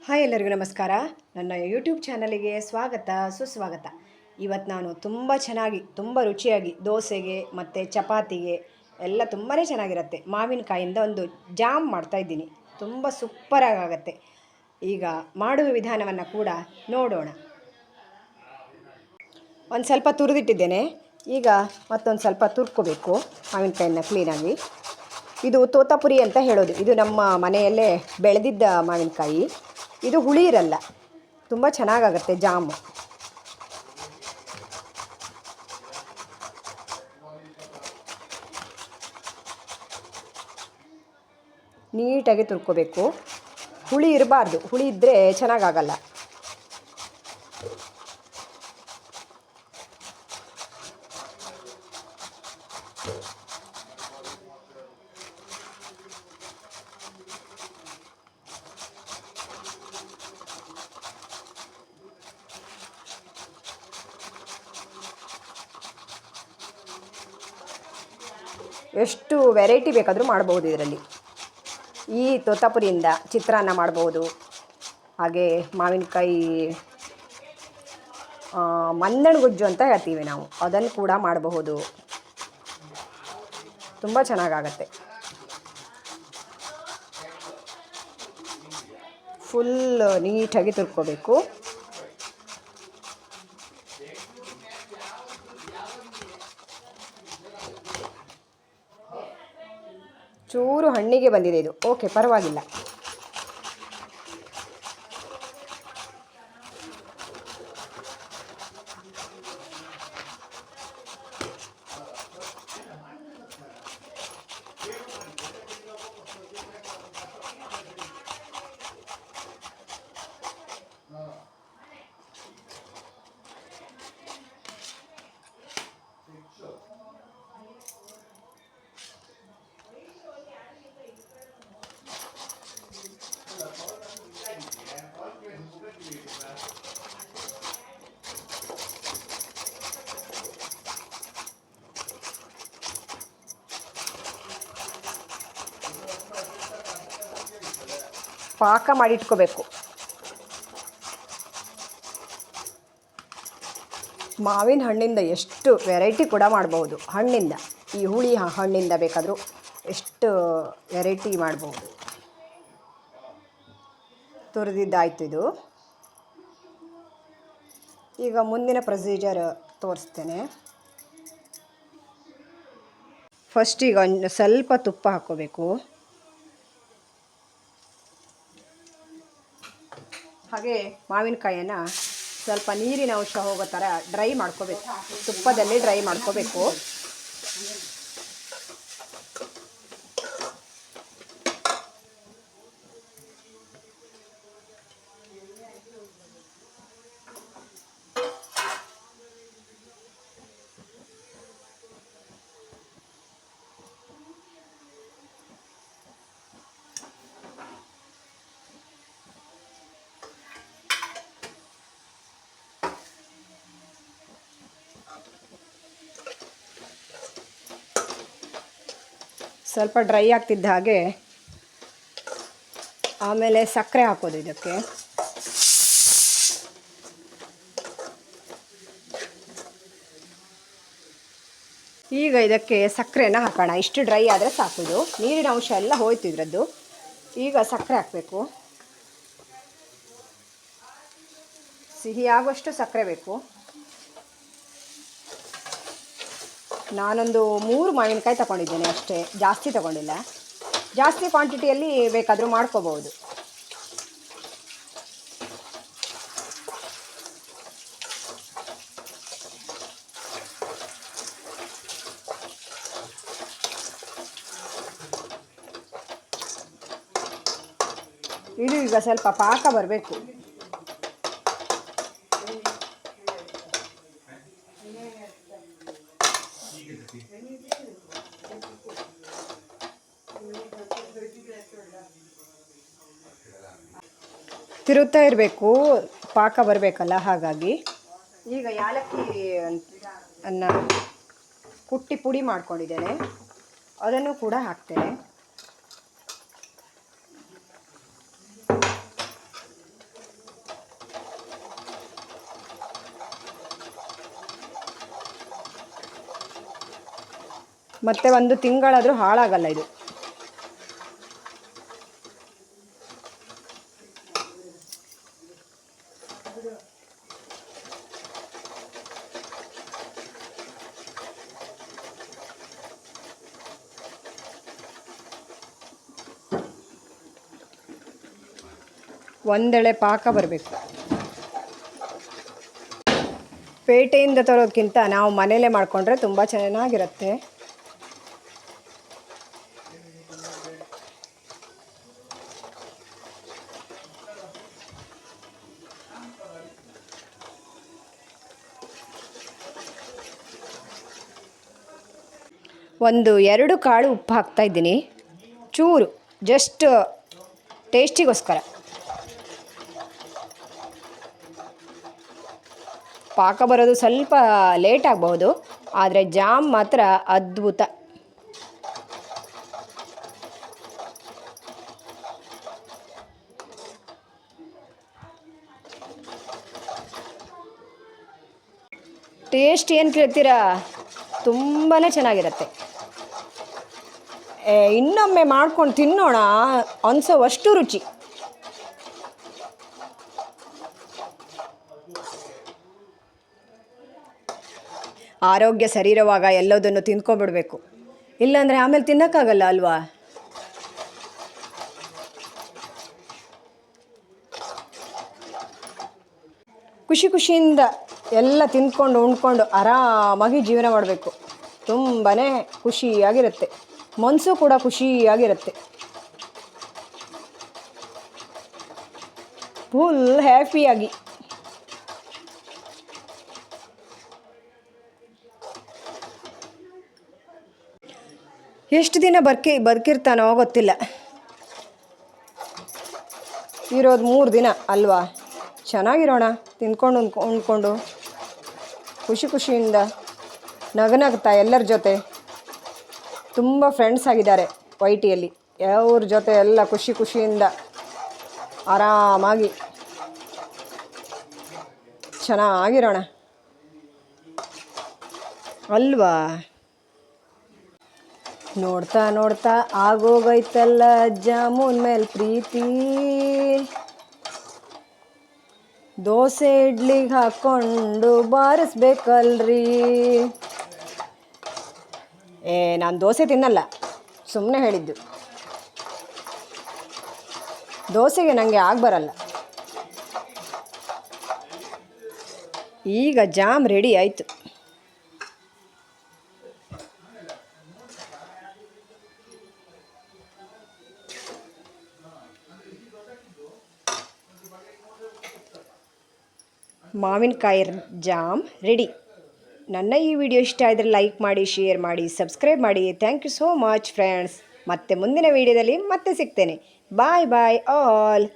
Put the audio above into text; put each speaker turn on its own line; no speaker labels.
Hi ಎಲ್ಲರಿಗೂ ನಮಸ್ಕಾರ. ನನ್ನ ಯೂಟ್ಯೂಬ್ ಚಾನಲಿಗೆ ಸ್ವಾಗತ ಸುಸ್ವಾಗತ. ಇವತ್ತು ನಾನು ತುಂಬ ರುಚಿಯಾಗಿ ದೋಸೆಗೆ ಮತ್ತು ಚಪಾತಿಗೆ ಎಲ್ಲ ತುಂಬಾ ಚೆನ್ನಾಗಿರುತ್ತೆ ಮಾವಿನಕಾಯಿಂದ ಒಂದು ಜಾಮ್ ಮಾಡ್ತಾಯಿದ್ದೀನಿ. ತುಂಬ ಸೂಪರಾಗಿ ಆಗುತ್ತೆ. ಈಗ ಮಾಡುವ ವಿಧಾನವನ್ನು ಕೂಡ ನೋಡೋಣ. ಒಂದು ಸ್ವಲ್ಪ ತುರಿದಿಟ್ಟಿದ್ದೇನೆ. ಈಗ ಮತ್ತೊಂದು ಸ್ವಲ್ಪ ತುರ್ಕೋಬೇಕು ಮಾವಿನಕಾಯಿನ ಕ್ಲೀನಾಗಿ. ಇದು ತೋತಾಪುರಿ ಅಂತ ಹೇಳೋದು. ಇದು ನಮ್ಮ ಮನೆಯಲ್ಲೇ ಬೆಳೆದಿದ್ದ ಮಾವಿನಕಾಯಿ. ಇದು ಹುಳಿ ಇರಲ್ಲ, ತುಂಬ ಚೆನ್ನಾಗಾಗುತ್ತೆ ಜಾಮು. ನೀಟಾಗಿ ತುರ್ಕೋಬೇಕು. ಹುಳಿ ಇರಬಾರ್ದು, ಹುಳಿ ಇದ್ದರೆ ಚೆನ್ನಾಗಾಗಲ್ಲ. ಎಷ್ಟು ವೆರೈಟಿ ಬೇಕಾದರೂ ಮಾಡ್ಬೋದು ಇದರಲ್ಲಿ. ಈ ತೋತಾಪುರಿಯಿಂದ ಚಿತ್ರಾನ್ನ ಮಾಡ್ಬೋದು, ಹಾಗೆ ಮಾವಿನಕಾಯಿ ಮಂದಣಗುಜ್ಜು ಅಂತ ಹೇಳ್ತೀವಿ ನಾವು, ಅದನ್ನು ಕೂಡ ಮಾಡಬಹುದು. ತುಂಬ ಚೆನ್ನಾಗಾಗತ್ತೆ. ಫುಲ್ ನೀಟಾಗಿ ತುರ್ಕೋಬೇಕು. ಚೂರು ಹಣ್ಣಿಗೆ ಬಂದಿದೆ ಇದು, ಓಕೆ ಪರವಾಗಿಲ್ಲ. ಪಾಕ ಮಾಡಿಟ್ಕೋಬೇಕು. ಮಾವಿನ ಹಣ್ಣಿಂದ ಎಷ್ಟು ವೆರೈಟಿ ಕೂಡ ಮಾಡ್ಬೋದು. ಹಣ್ಣಿಂದ, ಈ ಹುಳಿ ಹಣ್ಣಿಂದ ಬೇಕಾದರೂ ಎಷ್ಟು ವೆರೈಟಿ ಮಾಡ್ಬೋದು. ತುರಿದಿದ್ದಾಯಿತು ಇದು. ಈಗ ಮುಂದಿನ ಪ್ರೊಸೀಜರ್ ತೋರಿಸ್ತೇನೆ. ಫಸ್ಟ್ ಈಗ ಒಂದು ಸ್ವಲ್ಪ ತುಪ್ಪ ಹಾಕ್ಕೋಬೇಕು. ಹಾಗೆ ಮಾವಿನಕಾಯಿಯನ್ನು ಸ್ವಲ್ಪ ನೀರಿನ ಅಂಶ ಹೋಗೋ ಥರ ಡ್ರೈ ಮಾಡ್ಕೋಬೇಕು. ತುಪ್ಪದಲ್ಲಿ ಡ್ರೈ ಮಾಡ್ಕೋಬೇಕು. ಸ್ವಲ್ಪ ಡ್ರೈ ಆಗ್ತಿದ್ದ ಹಾಗೆ ಆಮೇಲೆ ಸಕ್ಕರೆ ಹಾಕೋದು ಇದಕ್ಕೆ. ಈಗ ಇದಕ್ಕೆ ಸಕ್ಕರೆನ ಹಾಕೋಣ. ಇಷ್ಟು ಡ್ರೈ ಆದರೆ ಸಾಕೋದು, ನೀರಿನ ಅಂಶ ಎಲ್ಲ ಹೋಯ್ತು ಇದರದ್ದು. ಈಗ ಸಕ್ಕರೆ ಹಾಕಬೇಕು. ಸಿಹಿ ಆಗುವಷ್ಟು ಸಕ್ಕರೆ ಬೇಕು. ನಾನೊಂದು 3 ಮಾವಿನಕಾಯಿ ತಗೊಂಡಿದ್ದೇನೆ ಅಷ್ಟೇ, ಜಾಸ್ತಿ ತಗೊಂಡಿಲ್ಲ. ಜಾಸ್ತಿ ಕ್ವಾಂಟಿಟಿಯಲ್ಲಿ ಬೇಕಾದರೂ ಮಾಡ್ಕೋಬಹುದು. ಇದು ಈಗ ಸ್ವಲ್ಪ ಪಾಕ ಬರಬೇಕು. ತಿರುತ್ತಾ ಇರಬೇಕು, ಪಾಕ ಬರಬೇಕಲ್ಲ, ಹಾಗಾಗಿ. ಈಗ ಯಾಲಕ್ಕಿ ಅನ್ನ ಕುಟ್ಟಿ ಪುಡಿ ಮಾಡ್ಕೊಂಡಿದ್ದೇನೆ, ಅದನ್ನು ಕೂಡ ಹಾಕ್ತೇನೆ. ಮತ್ತು 1 ತಿಂಗಳಾದರೂ ಹಾಳಾಗಲ್ಲ ಇದು. ಒಂದೆಳೆ ಪಾಕ ಬರಬೇಕು. ಪೇಟೆಯಿಂದ ತರೋದಕ್ಕಿಂತ ನಾವು ಮನೆಯಲ್ಲೇ ಮಾಡಿಕೊಂಡ್ರೆ ತುಂಬ ಚೆನ್ನಾಗಿರುತ್ತೆ. ಒಂದು 2 ಕಾಳು ಉಪ್ಪು ಹಾಕ್ತಾಯಿದ್ದೀನಿ, ಚೂರು ಜಸ್ಟ್ ಟೇಸ್ಟಿಗೋಸ್ಕರ. ಪಾಕ ಬರೋದು ಸ್ವಲ್ಪ ಲೇಟ್ ಆಗಬಹುದು, ಆದರೆ ಜಾಮ್ ಮಾತ್ರ ಅದ್ಭುತ. ಟೇಸ್ಟ್ ಏನು ಕೇಳ್ತೀರಾ, ತುಂಬಾ ಚೆನ್ನಾಗಿರುತ್ತೆ. ಇನ್ನೊಮ್ಮೆ ಮಾಡ್ಕೊಂಡು ತಿನ್ನೋಣ ಅನಿಸೋವಷ್ಟು ರುಚಿ. ಆರೋಗ್ಯ ಸರಿ ಇರುವಾಗ ಎಲ್ಲದನ್ನು ತಿಂದ್ಕೊಂಡ್ಬಿಡ್ಬೇಕು, ಇಲ್ಲಾಂದರೆ ಆಮೇಲೆ ತಿನ್ನೋಕ್ಕಾಗಲ್ಲ ಅಲ್ವಾ. ಖುಷಿ ಖುಷಿಯಿಂದ ಎಲ್ಲ ತಿಂದ್ಕೊಂಡು ಉಣ್ಕೊಂಡು ಆರಾಮಾಗಿ ಜೀವನ ಮಾಡಬೇಕು. ತುಂಬಾ ಖುಷಿಯಾಗಿರುತ್ತೆ, ಮನಸ್ಸು ಕೂಡ ಖುಷಿಯಾಗಿರುತ್ತೆ, ಫುಲ್ ಹ್ಯಾಪಿಯಾಗಿ. ಎಷ್ಟು ದಿನ ಬದುಕಿರ್ತಾನೋ ಗೊತ್ತಿಲ್ಲ. ಇರೋದು 3 ದಿನ ಅಲ್ವಾ. ಚೆನ್ನಾಗಿರೋಣ, ತಿಂದ್ಕೊಂಡು ಉಣ್ಕೊಂಡು ಖುಷಿಯಿಂದ ನಗನಗ್ತಾ ಎಲ್ಲರ ಜೊತೆ. ತುಂಬ ಫ್ರೆಂಡ್ಸ್ ಆಗಿದ್ದಾರೆ ವೈಟಿಯಲ್ಲಿ, ಅವ್ರ ಜೊತೆ ಎಲ್ಲ ಖುಷಿಯಿಂದ ಆರಾಮಾಗಿ ಚೆನ್ನಾಗಿರೋಣ ಅಲ್ವಾ. ನೋಡ್ತಾ ಆಗೋಗೈತಲ್ಲ ಜಾಮೂನ್ ಮೇಲೆ ಪ್ರೀತಿ. ದೋಸೆ ಇಡ್ಲಿಗೆ ಹಾಕ್ಕೊಂಡು ಬಾರಿಸ್ಬೇಕಲ್ರಿ. ನಾನು ದೋಸೆ ತಿನ್ನಲ್ಲ, ಸುಮ್ಮನೆ ಹೇಳಿದ್ದು. ದೋಸೆಗೆ ನನಗೆ ಬರಲ್ಲ. ಈಗ ಜಾಮ್ ರೆಡಿ ಆಯಿತು. ಮಾವಿನಕಾಯಿ ಜಾಮ್ ರೆಡಿ. ನನ್ನ ಈ ವಿಡಿಯೋ ಇಷ್ಟ ಆದರೆ ಲೈಕ್ ಮಾಡಿ, ಶೇರ್ ಮಾಡಿ, ಸಬ್ಸ್ಕ್ರೈಬ್ ಮಾಡಿ. Thank you so much friends. ಮತ್ತೆ ಮುಂದಿನ ವಿಡಿಯೋದಲ್ಲಿ ಮತ್ತೆ ಸಿಗ್ತೇನೆ. ಬಾಯ್ ಆಲ್.